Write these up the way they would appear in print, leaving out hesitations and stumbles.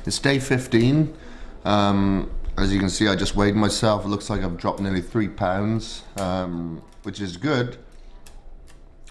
It's day 15. As you can see, I just weighed myself. It looks like I've dropped nearly 3 pounds, which is good.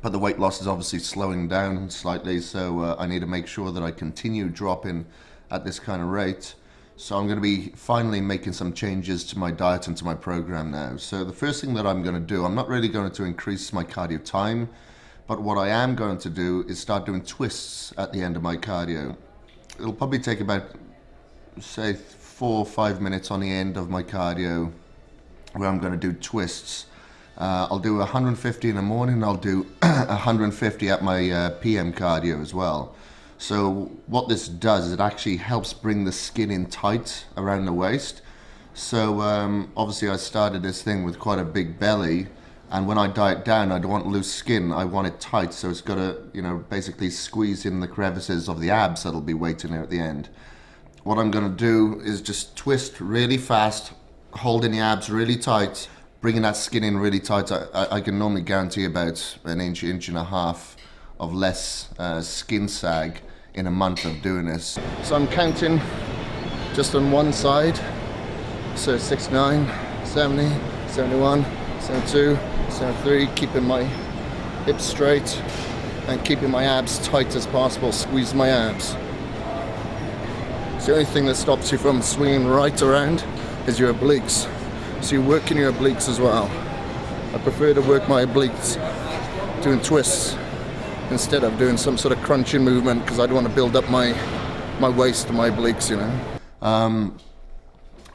But the weight loss is obviously slowing down slightly, so I need to make sure that I continue dropping at this kind of rate. So I'm going to be finally making some changes to my diet and to my program now. So the first thing that I'm going to do, I'm not really going to increase my cardio time, but what I am going to do is start doing twists at the end of my cardio. It'll probably take about, say, 4 or 5 minutes on the end of my cardio where I'm going to do twists. I'll do 150 in the morning, I'll do 150 at my PM cardio as well. So what this does is it actually helps bring the skin in tight around the waist. So obviously I started this thing with quite a big belly, and when I diet down, I don't want loose skin, I want it tight, so it's got to, you know, basically squeeze in the crevices of the abs that'll be waiting there at the end. What I'm going to do is just twist really fast, holding the abs really tight, bringing that skin in really tight. I can normally guarantee about an inch, inch and a half of less skin sag in a month of doing this. So I'm counting just on one side. So 69, 70, 71, 72, 73, keeping my hips straight and keeping my abs tight as possible, squeeze my abs. So the only thing that stops you from swinging right around is your obliques. So you're working your obliques as well. I prefer to work my obliques doing twists instead of doing some sort of crunching movement, because I don't want to build up my waist and my obliques, you know.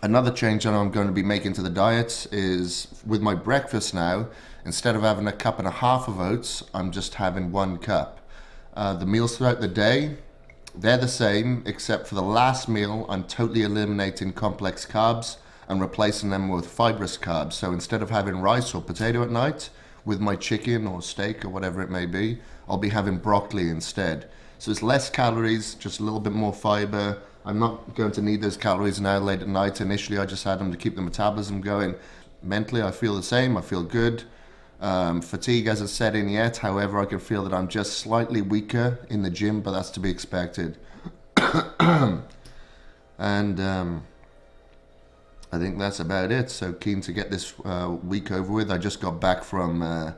Another change that I'm going to be making to the diet is with my breakfast now, instead of having 1.5 cups of oats, I'm just having 1 cup. The meals throughout the day, they're the same, except for the last meal, I'm totally eliminating complex carbs and replacing them with fibrous carbs. So instead of having rice or potato at night with my chicken or steak or whatever it may be, I'll be having broccoli instead. So it's less calories, just a little bit more fiber. I'm not going to need those calories now late at night. Initially, I just had them to keep the metabolism going. Mentally, I feel the same. I feel good. Fatigue hasn't set in yet. However, I can feel that I'm just slightly weaker in the gym, but that's to be expected. And I think that's about it. So keen to get this week over with. I just got back from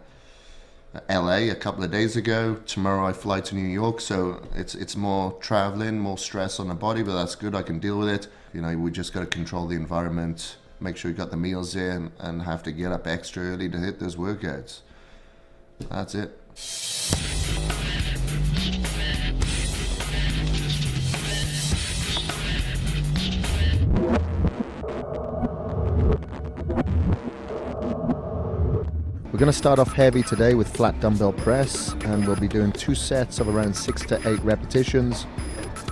LA a couple of days ago. Tomorrow I fly to New York, so it's more traveling, more stress on the body, but that's good. I can deal with it. You know, we just got to control the environment, make sure you got the meals in, and have to get up extra early to hit those workouts. That's it. We're going to start off heavy today with flat dumbbell press, and we'll be doing 2 sets of around 6 to 8 repetitions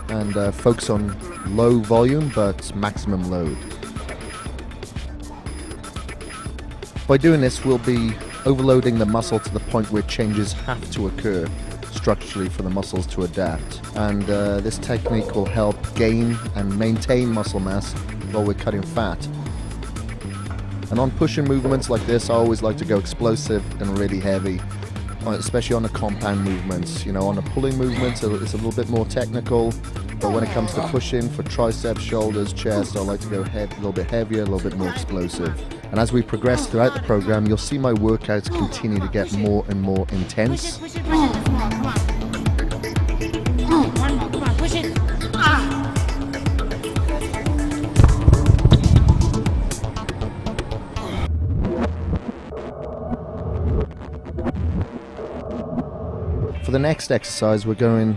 and focus on low volume but maximum load. By doing this, we'll be overloading the muscle to the point where changes have to occur structurally for the muscles to adapt, and this technique will help gain and maintain muscle mass while we're cutting fat. And on pushing movements like this, I always like to go explosive and really heavy, especially on the compound movements. You know, on the pulling movements, it's a little bit more technical, but when it comes to pushing for triceps, shoulders, chest, I like to go a little bit heavier, a little bit more explosive. And as we progress throughout the program, you'll see my workouts continue to get more and more intense. Push it. Come on. One more, come on, push it. For the next exercise, we're going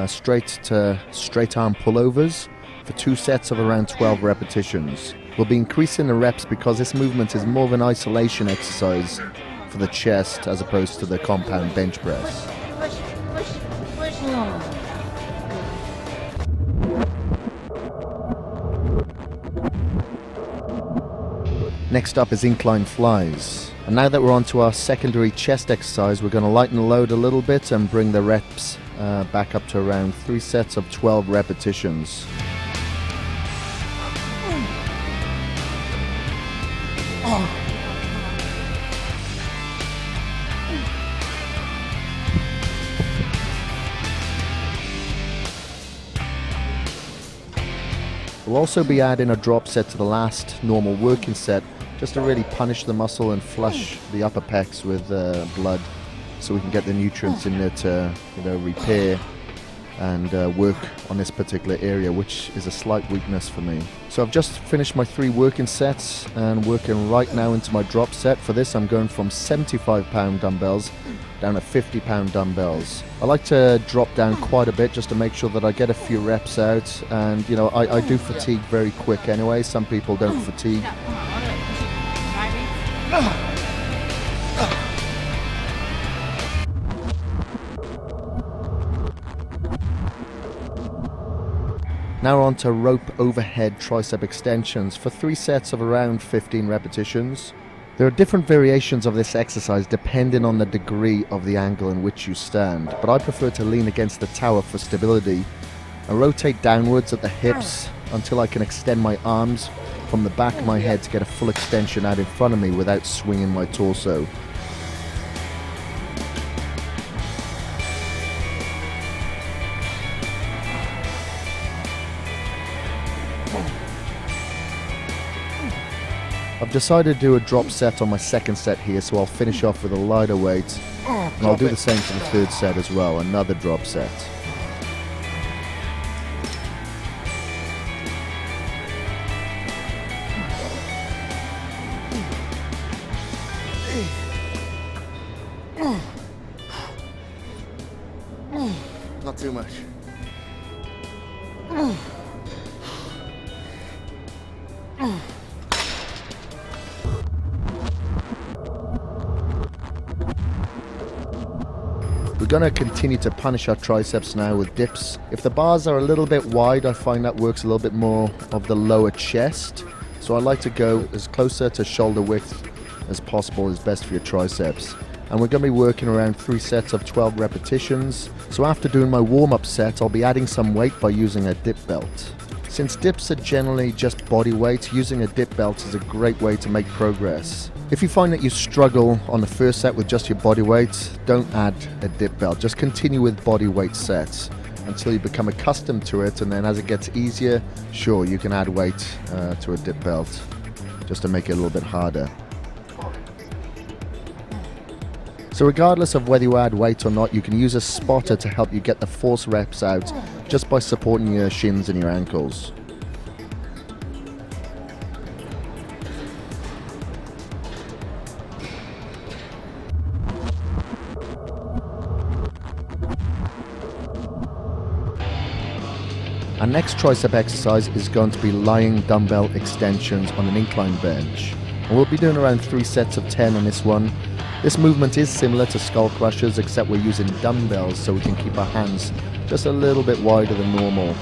straight to straight arm pullovers for 2 sets of around 12 repetitions. We'll be increasing the reps because this movement is more of an isolation exercise for the chest as opposed to the compound bench press. Push. Next up is incline flies. And now that we're on to our secondary chest exercise, we're going to lighten the load a little bit and bring the reps back up to around 3 sets of 12 repetitions. We'll also be adding a drop set to the last normal working set, just to really punish the muscle and flush the upper pecs with blood, so we can get the nutrients in there to, repair and work on this particular area, which is a slight weakness for me. So I've just finished my 3 working sets and working right now into my drop set. For this, I'm going from 75-pound dumbbells down to 50-pound dumbbells. I like to drop down quite a bit just to make sure that I get a few reps out, and I do fatigue very quick anyway. Some people don't fatigue. Yeah, come on, all the way. Push it. Driving. Now on to rope overhead tricep extensions for 3 sets of around 15 repetitions. There are different variations of this exercise depending on the degree of the angle in which you stand, but I prefer to lean against the tower for stability and rotate downwards at the hips until I can extend my arms from the back of my head to get a full extension out in front of me without swinging my torso. I've decided to do a drop set on my second set here, so I'll finish off with a lighter weight, and I'll do the same for the third set as well, another drop set. Not too much. We're going to continue to punish our triceps now with dips. If the bars are a little bit wide, I find that works a little bit more of the lower chest. So I like to go as closer to shoulder width as possible is best for your triceps. And we're going to be working around 3 sets of 12 repetitions. So after doing my warm-up set, I'll be adding some weight by using a dip belt. Since dips are generally just body weight, using a dip belt is a great way to make progress. If you find that you struggle on the first set with just your body weight, don't add a dip belt. Just continue with body weight sets until you become accustomed to it, and then as it gets easier, sure, you can add weight to a dip belt just to make it a little bit harder. So regardless of whether you add weight or not, you can use a spotter to help you get the force reps out just by supporting your shins and your ankles. Our next tricep exercise is going to be lying dumbbell extensions on an incline bench. And we'll be doing around 3 sets of 10 on this one. This movement is similar to skull crushers, except we're using dumbbells so we can keep our hands just a little bit wider than normal.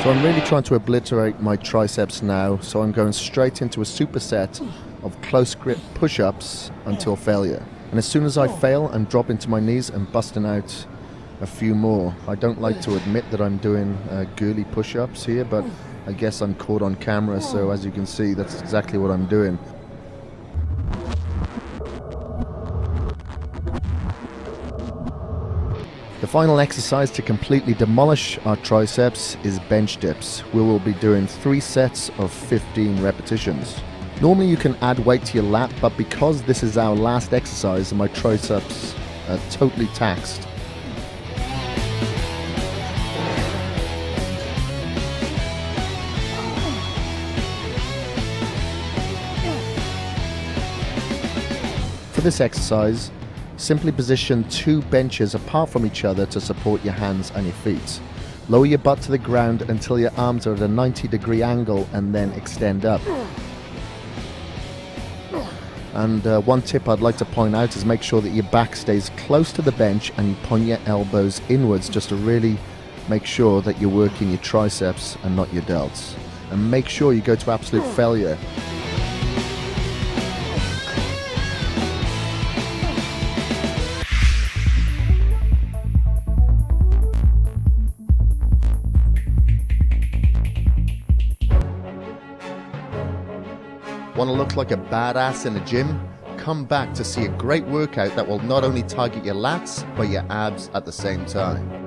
So I'm really trying to obliterate my triceps now, so I'm going straight into a superset of close grip push-ups until failure. And as soon as I fail and drop into my knees and busting out a few more. I don't like to admit that I'm doing girly push-ups here, but I guess I'm caught on camera, so as you can see, that's exactly what I'm doing. The final exercise to completely demolish our triceps is bench dips. We will be doing 3 sets of 15 repetitions. Normally you can add weight to your lat, but because this is our last exercise, my triceps are totally taxed. For this exercise, simply position 2 benches apart from each other to support your hands and your feet. Lower your butt to the ground until your arms are at a 90-degree angle and then extend up. And one tip I'd like to point out is make sure that your back stays close to the bench and you point your elbows inwards just to really make sure that you're working your triceps and not your delts. And make sure you go to absolute failure. Want to look like a badass in the gym? Come back to see a great workout that will not only target your lats, but your abs at the same time.